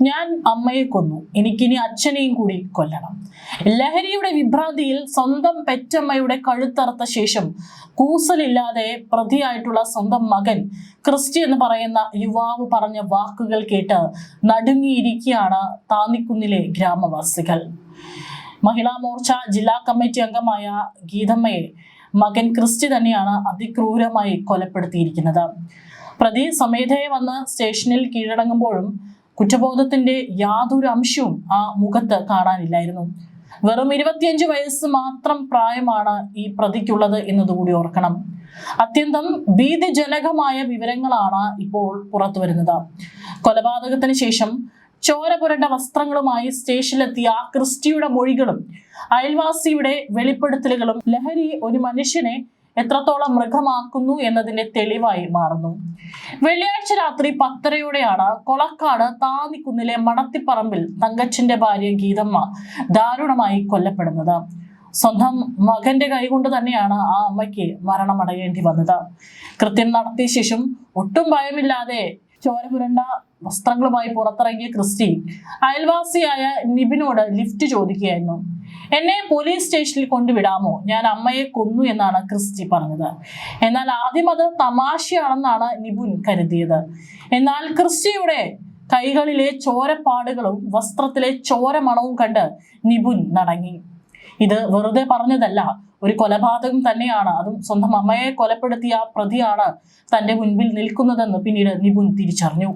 ഞാൻ അമ്മയെ കൊന്നു, എനിക്കിനി അച്ഛനെയും കൂടി കൊല്ലണം. ലഹരിയുടെ വിഭ്രാന്തിയിൽ സ്വന്തം പെറ്റമ്മയുടെ കഴുത്തറുത്ത ശേഷം കൂസലില്ലാതെ പ്രതിയായിട്ടുള്ള സ്വന്തം മകൻ ക്രിസ്റ്റി എന്ന് പറയുന്ന യുവാവ് പറഞ്ഞ വാക്കുകൾ കേട്ട് നടുങ്ങിയിരിക്കുകയാണ് താന്നിക്കുന്നിലെ ഗ്രാമവാസികൾ. മഹിളാ മോർച്ച ജില്ലാ കമ്മിറ്റി അംഗമായ ഗീതമ്മയെ മകൻ ക്രിസ്റ്റി തന്നെയാണ് അതിക്രൂരമായി കൊലപ്പെടുത്തിയിരിക്കുന്നത്. പ്രതി സ്വമേധയെ വന്ന് സ്റ്റേഷനിൽ കീഴടങ്ങുമ്പോഴും കുറ്റബോധത്തിന്റെ യാതൊരു അംശവും ആ മുഖത്ത് കാണാനില്ലായിരുന്നു. വെറും 25 വയസ്സ് മാത്രം പ്രായമാണ് ഈ പ്രതിക്കുള്ളത് എന്നതുകൂടി ഓർക്കണം. അത്യന്തം ഭീതിജനകമായ വിവരങ്ങളാണ് ഇപ്പോൾ പുറത്തു വരുന്നത്. കൊലപാതകത്തിന് ശേഷം ചോര പുരണ്ട വസ്ത്രങ്ങളുമായി സ്റ്റേഷനിലെത്തിയ ക്രിസ്റ്റിയുടെ മൊഴികളും അയൽവാസിയുടെ വെളിപ്പെടുത്തലുകളും ലഹരി ഒരു മനുഷ്യനെ എത്രത്തോളം മൃഗമാക്കുന്നു എന്നതിന്റെ തെളിവായി മാറുന്നു. വെള്ളിയാഴ്ച രാത്രി 10:30-യോടെയാണ് കൊളക്കാട് താന്നിക്കുന്നിലെ മണത്തിപ്പറമ്പിൽ തങ്കച്ചന്റെ ഭാര്യ ഗീതമ്മ ദാരുണമായി കൊല്ലപ്പെടുന്നത്. സ്വന്തം മകന്റെ കൈകൊണ്ട് തന്നെയാണ് ആ അമ്മയ്ക്ക് മരണമടയേണ്ടി വന്നത്. കൃത്യം നടത്തിയ ശേഷം ഒട്ടും ഭയമില്ലാതെ ചോര പുരണ്ട വസ്ത്രങ്ങളുമായി പുറത്തിറങ്ങിയ ക്രിസ്റ്റി അയൽവാസിയായ നിബിനോട് ലിഫ്റ്റ് ചോദിക്കുകയായിരുന്നു. എന്നെ പോലീസ് സ്റ്റേഷനിൽ കൊണ്ടുവിടാമോ, ഞാൻ അമ്മയെ കൊന്നു എന്നാണ് ക്രിസ്റ്റി പറഞ്ഞത്. എന്നാൽ ആദ്യം അത് തമാശയാണെന്നാണ് നിബുൻ കരുതിയത്. എന്നാൽ ക്രിസ്റ്റിയുടെ കൈകളിലെ ചോരപ്പാടുകളും വസ്ത്രത്തിലെ ചോരമണവും കണ്ട് നിബുൻ നടങ്ങി. ഇത് വെറുതെ പറഞ്ഞതല്ല, ഒരു കൊലപാതകം തന്നെയാണ്. അതും സ്വന്തം അമ്മയെ കൊലപ്പെടുത്തിയ പ്രതിയാണ് തന്റെ മുൻപിൽ നിൽക്കുന്നതെന്ന് പിന്നീട് നിബുൻ തിരിച്ചറിഞ്ഞു.